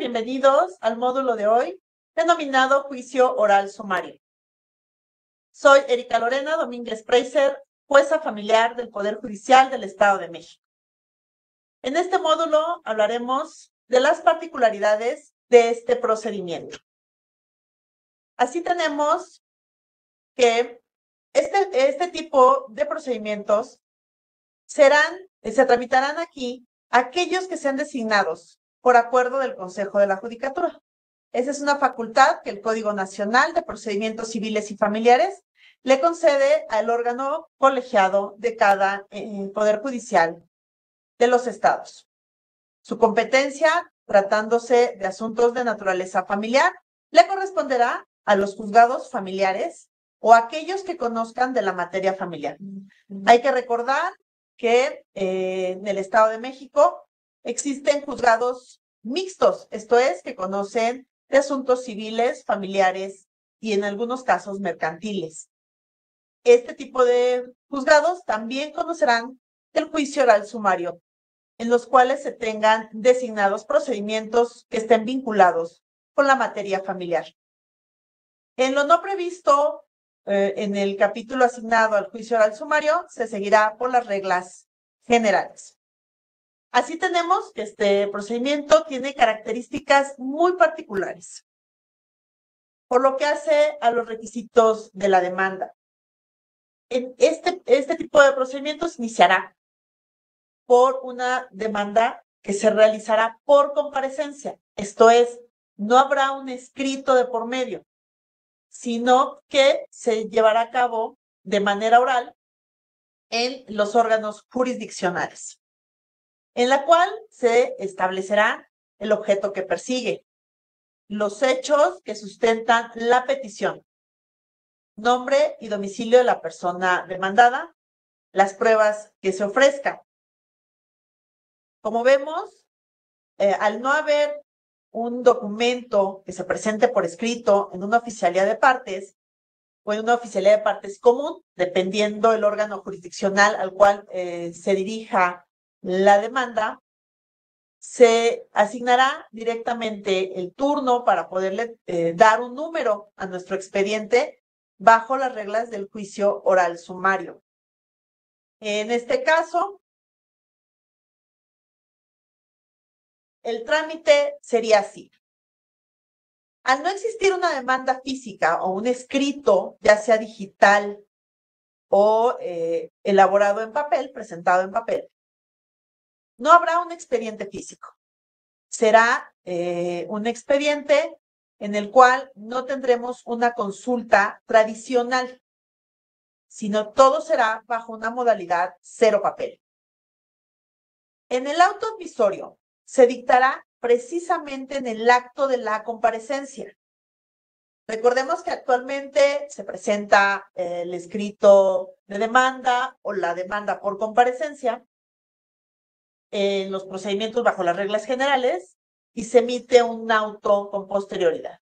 bienvenidos al módulo de hoy, denominado Juicio Oral Sumario. Soy Erika Lorena Domínguez Preiser, jueza familiar del Poder Judicial del Estado de México. En este módulo hablaremos de las particularidades de este procedimiento. Así tenemos que este tipo de procedimientos se tramitarán aquí aquellos que sean designados por acuerdo del Consejo de la Judicatura. Esa es una facultad que el Código Nacional de Procedimientos Civiles y Familiares le concede al órgano colegiado de cada Poder Judicial de los estados. Su competencia, tratándose de asuntos de naturaleza familiar, le corresponderá a los juzgados familiares o a aquellos que conozcan de la materia familiar. Hay que recordar que en el Estado de México existen juzgados mixtos, esto es, que conocen de asuntos civiles, familiares y en algunos casos mercantiles. Este tipo de juzgados también conocerán del juicio oral sumario, en los cuales se tengan designados procedimientos que estén vinculados con la materia familiar. En lo no previsto en el capítulo asignado al juicio oral sumario, se seguirá por las reglas generales. Así tenemos que este procedimiento tiene características muy particulares, por lo que hace a los requisitos de la demanda. En este tipo de procedimientos iniciará por una demanda que se realizará por comparecencia. Esto es, no habrá un escrito de por medio, sino que se llevará a cabo de manera oral en los órganos jurisdiccionales, en la cual se establecerá el objeto que persigue, los hechos que sustentan la petición, nombre y domicilio de la persona demandada, las pruebas que se ofrezcan. Como vemos, al no haber un documento que se presente por escrito en una oficialía de partes o en una oficialía de partes común, dependiendo el órgano jurisdiccional al cual se dirija la demanda, se asignará directamente el turno para poderle dar un número a nuestro expediente bajo las reglas del juicio oral sumario. En este caso, el trámite sería así. Al no existir una demanda física o un escrito, ya sea digital o elaborado en papel, presentado en papel, no habrá un expediente físico. Será un expediente en el cual no tendremos una consulta tradicional, sino todo será bajo una modalidad cero papel. En el auto admisorio se dictará precisamente en el acto de la comparecencia. Recordemos que actualmente se presenta el escrito de demanda o la demanda por comparecencia en los procedimientos bajo las reglas generales y se emite un auto con posterioridad.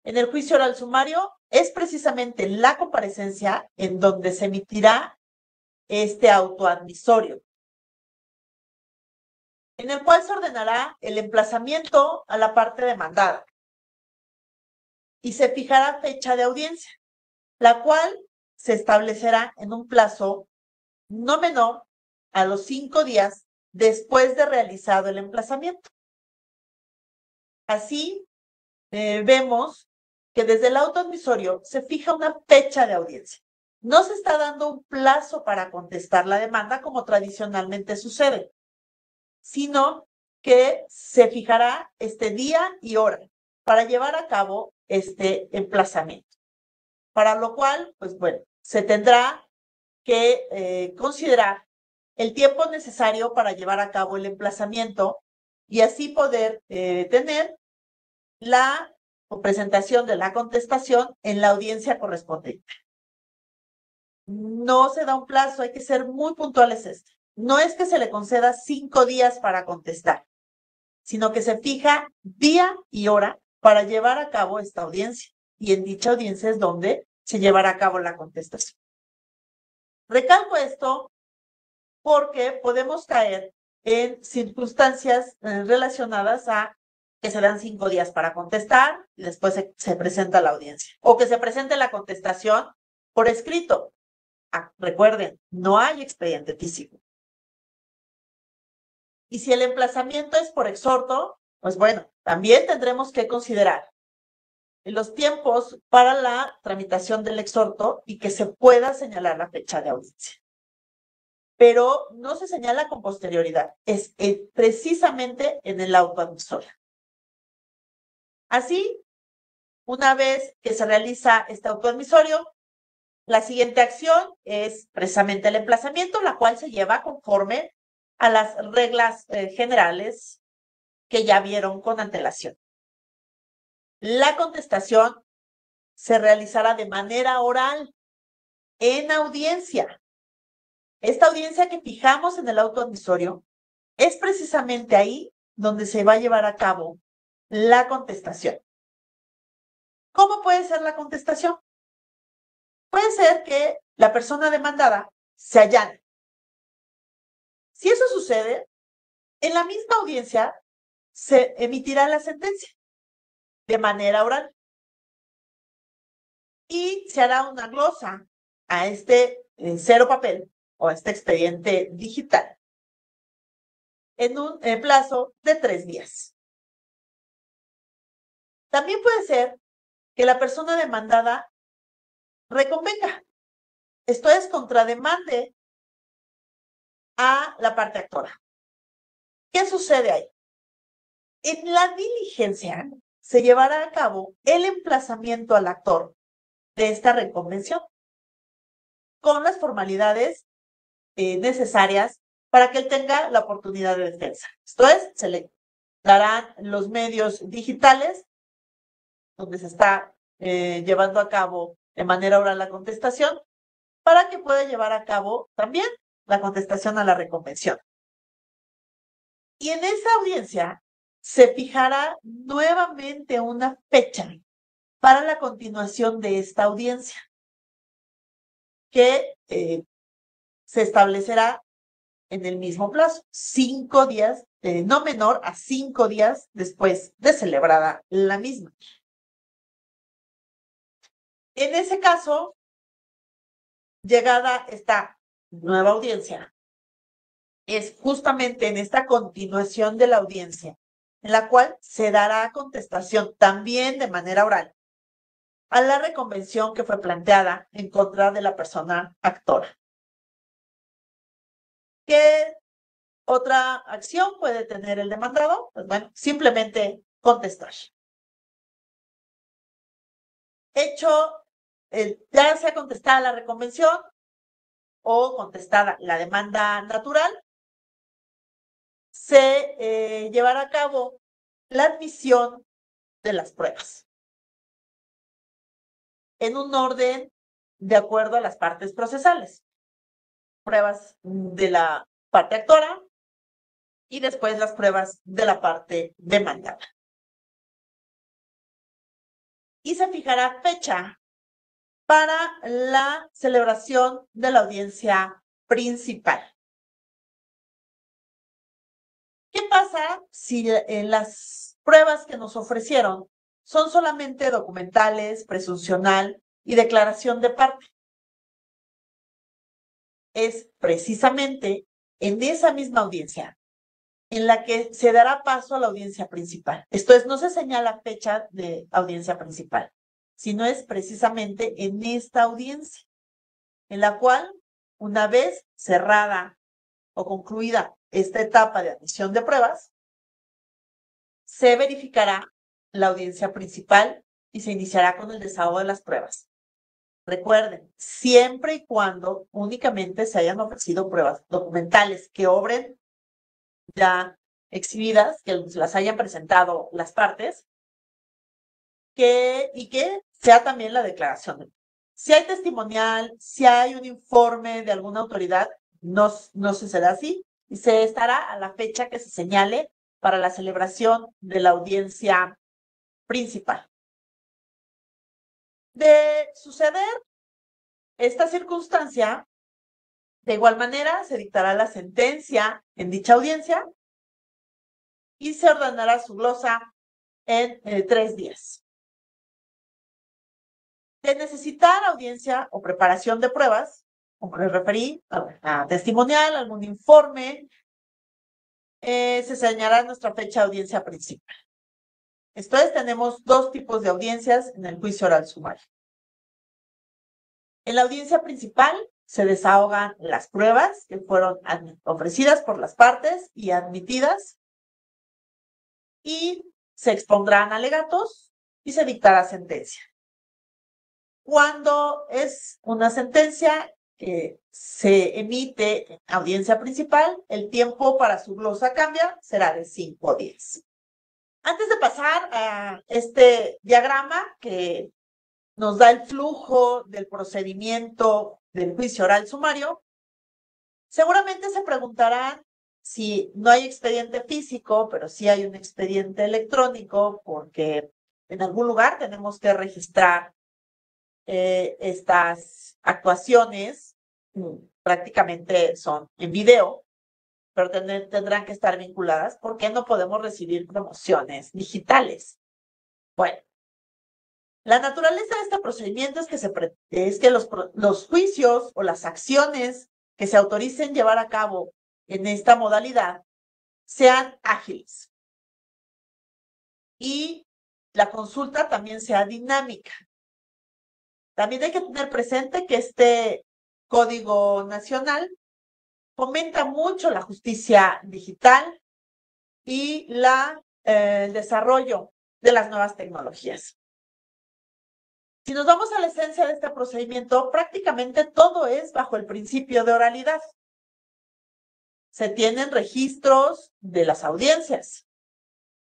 En el juicio oral sumario es precisamente la comparecencia en donde se emitirá este auto admisorio, en el cual se ordenará el emplazamiento a la parte demandada y se fijará fecha de audiencia, la cual se establecerá en un plazo no menor a los 5 días después de realizado el emplazamiento. Así, vemos que desde el auto admisorio se fija una fecha de audiencia. No se está dando un plazo para contestar la demanda como tradicionalmente sucede, sino que se fijará este día y hora para llevar a cabo este emplazamiento. Para lo cual, pues bueno, se tendrá que considerar el tiempo necesario para llevar a cabo el emplazamiento y así poder tener la presentación de la contestación en la audiencia correspondiente. No se da un plazo, hay que ser muy puntuales. No es que se le conceda 5 días para contestar, sino que se fija día y hora para llevar a cabo esta audiencia. Y en dicha audiencia es donde se llevará a cabo la contestación. Recalco esto porque podemos caer en circunstancias relacionadas a que se dan 5 días para contestar y después se presenta la audiencia. O que se presente la contestación por escrito. Recuerden, no hay expediente físico. Y si el emplazamiento es por exhorto, pues bueno, también tendremos que considerar los tiempos para la tramitación del exhorto y que se pueda señalar la fecha de audiencia. Pero no se señala con posterioridad, es precisamente en el auto admisorio. Así, una vez que se realiza este auto admisorio, la siguiente acción es precisamente el emplazamiento, la cual se lleva conforme a las reglas generales que ya vieron con antelación. La contestación se realizará de manera oral en audiencia. Esta audiencia que fijamos en el auto admisorio es precisamente ahí donde se va a llevar a cabo la contestación. ¿Cómo puede ser la contestación? Puede ser que la persona demandada se allane. Si eso sucede, en la misma audiencia se emitirá la sentencia de manera oral y se hará una glosa a este cero papel o a este expediente digital en un plazo de 3 días. También puede ser que la persona demandada reconvenga, esto es, contrademande a la parte actora. ¿Qué sucede ahí? En la diligencia se llevará a cabo el emplazamiento al actor de esta reconvención con las formalidades necesarias para que él tenga la oportunidad de defensa. Esto es, se le darán los medios digitales donde se está llevando a cabo de manera oral la contestación para que pueda llevar a cabo también la contestación a la reconvención. Y en esa audiencia se fijará nuevamente una fecha para la continuación de esta audiencia, que se establecerá en el mismo plazo, 5 días, no menor a 5 días después de celebrada la misma. En ese caso, llegada esta nueva audiencia, es justamente en esta continuación de la audiencia, en la cual se dará contestación también de manera oral a la reconvención que fue planteada en contra de la persona actora. ¿Qué otra acción puede tener el demandado? Pues bueno, simplemente contestar. Hecho, ya sea contestada la reconvención o contestada la demanda natural, se llevará a cabo la admisión de las pruebas en un orden de acuerdo a las partes procesales. Pruebas de la parte actora y después las pruebas de la parte demandada. Y se fijará fecha para la celebración de la audiencia principal. ¿Qué pasa si las pruebas que nos ofrecieron son solamente documentales, presuncional y declaración de parte? Es precisamente en esa misma audiencia en la que se dará paso a la audiencia principal. Esto es, no se señala fecha de audiencia principal, sino es precisamente en esta audiencia, en la cual, una vez cerrada o concluida esta etapa de admisión de pruebas, se verificará la audiencia principal y se iniciará con el desahogo de las pruebas. Recuerden, siempre y cuando únicamente se hayan ofrecido pruebas documentales que obren ya exhibidas, que las hayan presentado las partes, y que sea también la declaración. Si hay testimonial, si hay un informe de alguna autoridad, no se será así y se estará a la fecha que se señale para la celebración de la audiencia principal. De suceder esta circunstancia, de igual manera se dictará la sentencia en dicha audiencia y se ordenará su glosa en 3 días. De necesitar audiencia o preparación de pruebas, como les referí, a testimonial, algún informe, se señalará nuestra fecha de audiencia principal. Esto es, tenemos 2 tipos de audiencias en el juicio oral sumario. En la audiencia principal se desahogan las pruebas que fueron ofrecidas por las partes y admitidas, y se expondrán alegatos y se dictará sentencia. Cuando es una sentencia que se emite en audiencia principal, el tiempo para su glosa cambia, será de 5 días. Antes de pasar a este diagrama que nos da el flujo del procedimiento del juicio oral sumario, seguramente se preguntarán si no hay expediente físico, pero sí hay un expediente electrónico, porque en algún lugar tenemos que registrar estas actuaciones, prácticamente son en video, pero tendrán que estar vinculadas porque no podemos recibir promociones digitales. Bueno, la naturaleza de este procedimiento es que los juicios o las acciones que se autoricen llevar a cabo en esta modalidad sean ágiles y la consulta también sea dinámica. También hay que tener presente que este Código Nacional fomenta mucho la justicia digital y el desarrollo de las nuevas tecnologías. Si nos vamos a la esencia de este procedimiento, prácticamente todo es bajo el principio de oralidad. Se tienen registros de las audiencias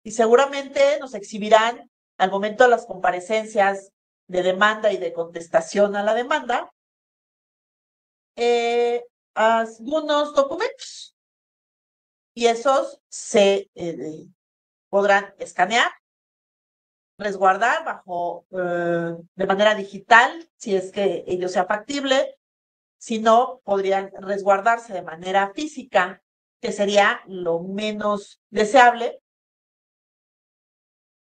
y seguramente nos exhibirán al momento de las comparecencias de demanda y de contestación a la demanda algunos documentos, y esos se podrán escanear, resguardar de manera digital, si es que ello sea factible. Si no, podrían resguardarse de manera física, que sería lo menos deseable.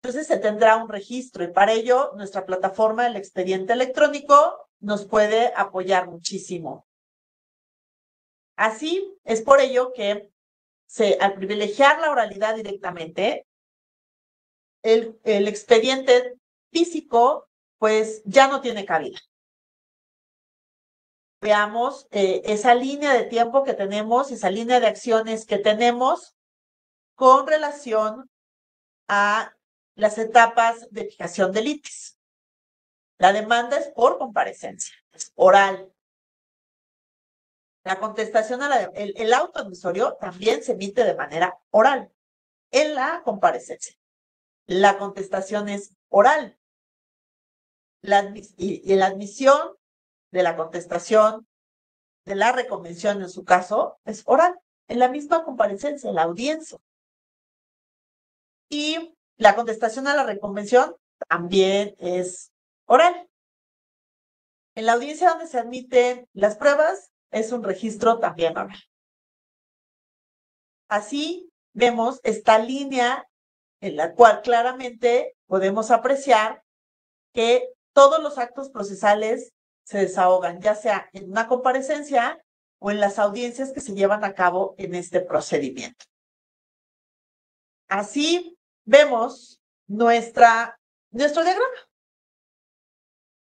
Entonces se tendrá un registro, y para ello nuestra plataforma, el expediente electrónico, nos puede apoyar muchísimo. Así es por ello que al privilegiar la oralidad directamente, el expediente físico pues ya no tiene cabida. Veamos esa línea de tiempo que tenemos, esa línea de acciones que tenemos con relación a las etapas de fijación de litis. La demanda es por comparecencia, es oral. La contestación el auto admisorio también se emite de manera oral en la comparecencia. La contestación es oral. Y la admisión de la contestación de la reconvención, en su caso, es oral, en la misma comparecencia, en la audiencia. Y la contestación a la reconvención también es oral. En la audiencia donde se admiten las pruebas, es un registro también oral. Así vemos esta línea en la cual claramente podemos apreciar que todos los actos procesales se desahogan, ya sea en una comparecencia o en las audiencias que se llevan a cabo en este procedimiento. Así vemos nuestro diagrama.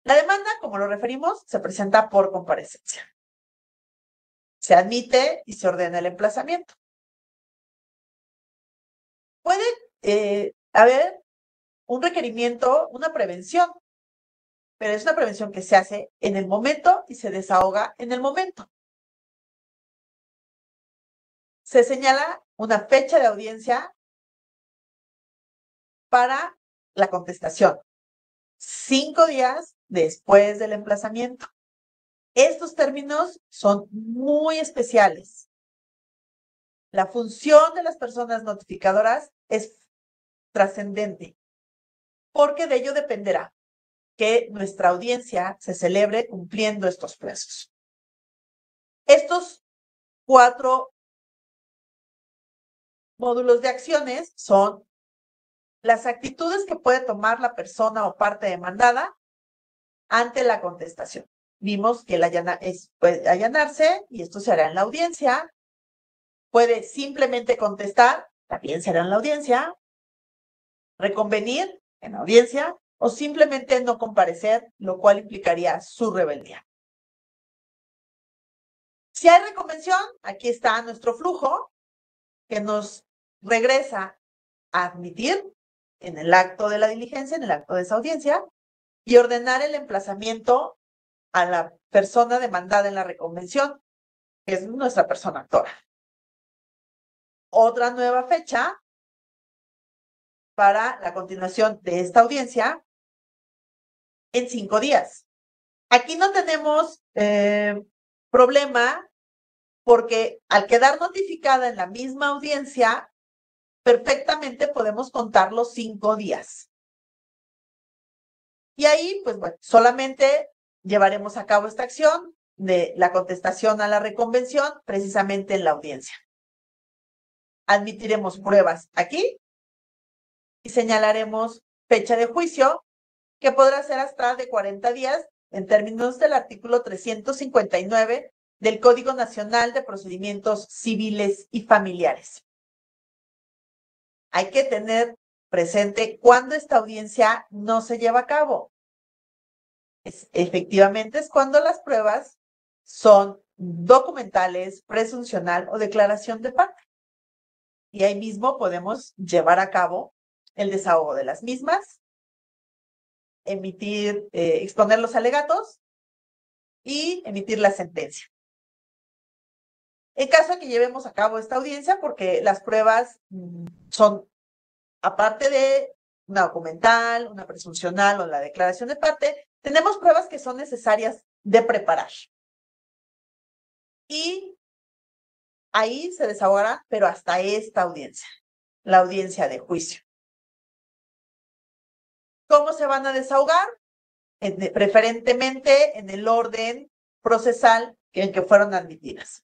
La demanda, como lo referimos, se presenta por comparecencia. Se admite y se ordena el emplazamiento. Puede haber un requerimiento, una prevención, pero es una prevención que se hace en el momento y se desahoga en el momento. Se señala una fecha de audiencia para la contestación, 5 días después del emplazamiento. Estos términos son muy especiales. La función de las personas notificadoras es trascendente, porque de ello dependerá que nuestra audiencia se celebre cumpliendo estos plazos. Estos 4 módulos de acciones son las actitudes que puede tomar la persona o parte demandada ante la contestación. Vimos que puede allanarse, y esto se hará en la audiencia. Puede simplemente contestar, también será en la audiencia. Reconvenir en la audiencia, o simplemente no comparecer, lo cual implicaría su rebeldía. Si hay reconvención, aquí está nuestro flujo que nos regresa a admitir en el acto de la diligencia, en el acto de esa audiencia, y ordenar el emplazamiento a la persona demandada en la reconvención, que es nuestra persona actora. Otra nueva fecha para la continuación de esta audiencia en 5 días. Aquí no tenemos problema porque al quedar notificada en la misma audiencia, perfectamente podemos contar los 5 días. Y ahí, pues bueno, solamente llevaremos a cabo esta acción de la contestación a la reconvención precisamente en la audiencia. Admitiremos pruebas aquí y señalaremos fecha de juicio, que podrá ser hasta de 40 días en términos del artículo 359 del Código Nacional de Procedimientos Civiles y Familiares. Hay que tener presente cuándo esta audiencia no se lleva a cabo. Efectivamente es cuando las pruebas son documentales, presuncional o declaración de parte. Y ahí mismo podemos llevar a cabo el desahogo de las mismas, exponer los alegatos y emitir la sentencia. En caso de que llevemos a cabo esta audiencia, porque las pruebas son, aparte de una documental, una presuncional o la declaración de parte, tenemos pruebas que son necesarias de preparar. Y ahí se desahogará, pero hasta esta audiencia, la audiencia de juicio. ¿Cómo se van a desahogar? Preferentemente en el orden procesal en que fueron admitidas.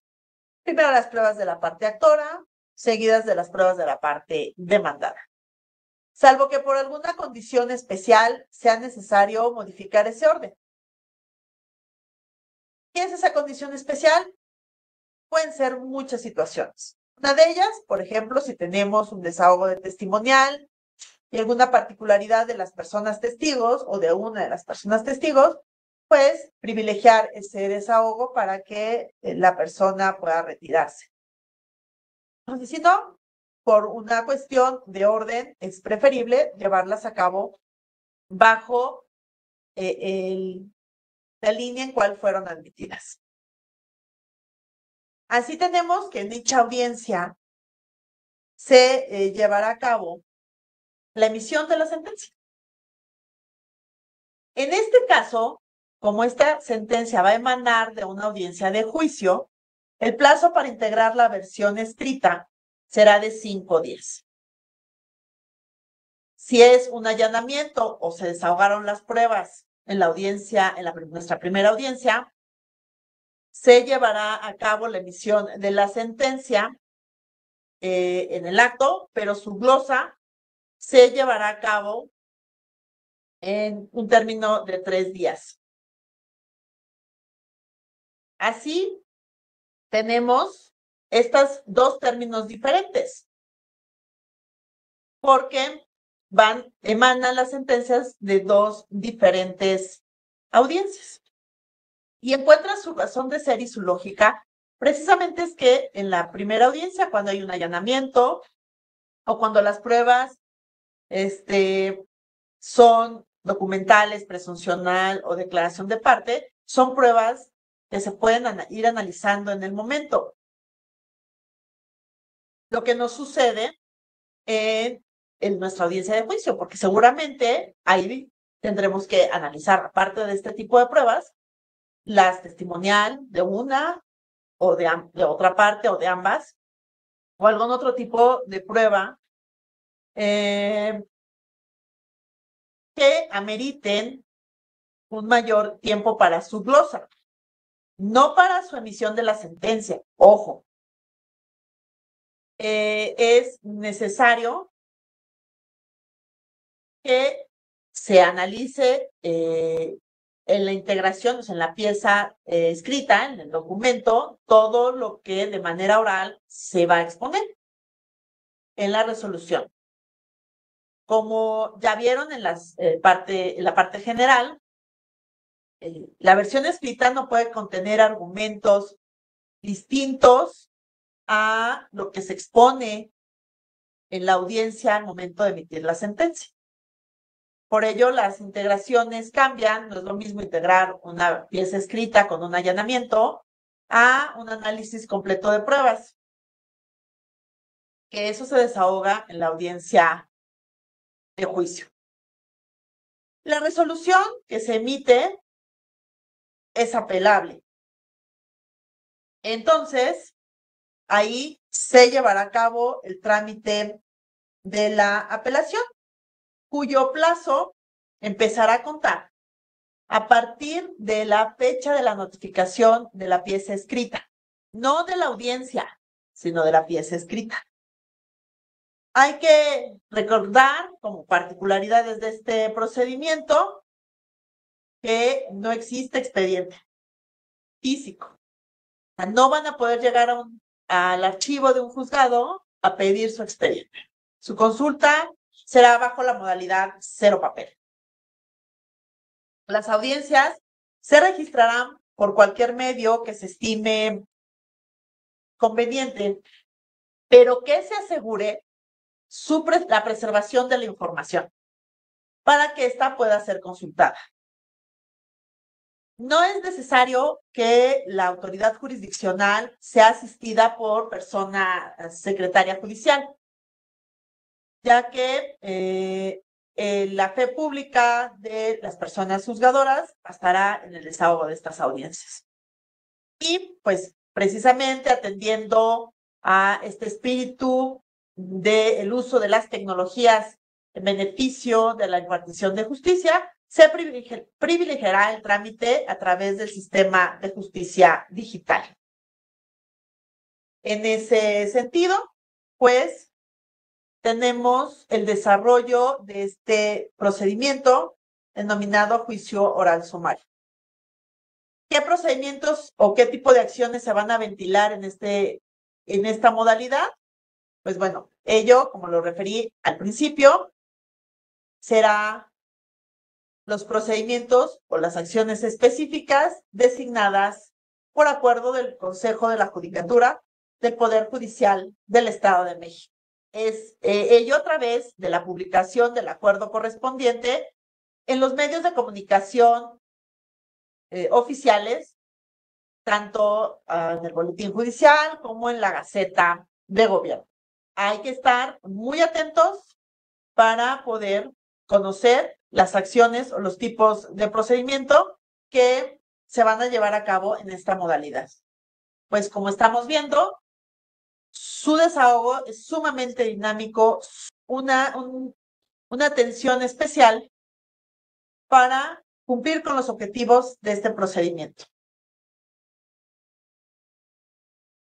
Primero las pruebas de la parte actora, seguidas de las pruebas de la parte demandada. Salvo que por alguna condición especial sea necesario modificar ese orden. ¿Qué es esa condición especial? Pueden ser muchas situaciones. Una de ellas, por ejemplo, si tenemos un desahogo de testimonial y alguna particularidad de las personas testigos o de una de las personas testigos, pues privilegiar ese desahogo para que la persona pueda retirarse. Entonces, si no, por una cuestión de orden, es preferible llevarlas a cabo bajo la línea en cual fueron admitidas. Así tenemos que en dicha audiencia se llevará a cabo la emisión de la sentencia. En este caso, como esta sentencia va a emanar de una audiencia de juicio, el plazo para integrar la versión escrita será de 5 días. Si es un allanamiento o se desahogaron las pruebas en la audiencia, nuestra primera audiencia, se llevará a cabo la emisión de la sentencia en el acto, pero su glosa se llevará a cabo en un término de 3 días. Así tenemos estos 2 términos diferentes, porque emanan las sentencias de 2 diferentes audiencias. Y encuentra su razón de ser y su lógica, precisamente es que en la primera audiencia, cuando hay un allanamiento o cuando las pruebas son documentales, presuncional o declaración de parte, son pruebas que se pueden ir analizando en el momento. Lo que nos sucede en nuestra audiencia de juicio, porque seguramente ahí tendremos que analizar, aparte de este tipo de pruebas, las testimonial de una o de otra parte o de ambas, o algún otro tipo de prueba que ameriten un mayor tiempo para su glosa, no para su emisión de la sentencia. Ojo, es necesario que se analice en la integración, o sea, en la pieza escrita, en el documento, todo lo que de manera oral se va a exponer en la resolución. Como ya vieron en la parte general, la versión escrita no puede contener argumentos distintos a lo que se expone en la audiencia al momento de emitir la sentencia. Por ello, las integraciones cambian. No es lo mismo integrar una pieza escrita con un allanamiento a un análisis completo de pruebas, que eso se desahoga en la audiencia de juicio. La resolución que se emite es apelable. Entonces, ahí se llevará a cabo el trámite de la apelación, cuyo plazo empezará a contar a partir de la fecha de la notificación de la pieza escrita, no de la audiencia, sino de la pieza escrita. Hay que recordar, como particularidades de este procedimiento, que no existe expediente físico. O sea, no van a poder llegar al archivo de un juzgado a pedir su expediente. Su consulta será bajo la modalidad cero papel. Las audiencias se registrarán por cualquier medio que se estime conveniente, pero que se asegure la preservación de la información para que ésta pueda ser consultada. No es necesario que la autoridad jurisdiccional sea asistida por persona secretaria judicial, ya que la fe pública de las personas juzgadoras bastará en el desahogo de estas audiencias. Y pues precisamente atendiendo a este espíritu del uso de las tecnologías en beneficio de la impartición de justicia, se privilegiará el trámite a través del sistema de justicia digital. En ese sentido, pues, tenemos el desarrollo de este procedimiento denominado juicio oral sumario. ¿Qué procedimientos o qué tipo de acciones se van a ventilar en esta modalidad? Pues bueno, ello, como lo referí al principio, será los procedimientos o las acciones específicas designadas por acuerdo del Consejo de la Judicatura del Poder Judicial del Estado de México. Es ello a través de la publicación del acuerdo correspondiente en los medios de comunicación oficiales, tanto en el Boletín Judicial como en la Gaceta de Gobierno. Hay que estar muy atentos para poder conocer las acciones o los tipos de procedimiento que se van a llevar a cabo en esta modalidad. Pues como estamos viendo, su desahogo es sumamente dinámico, una atención especial para cumplir con los objetivos de este procedimiento.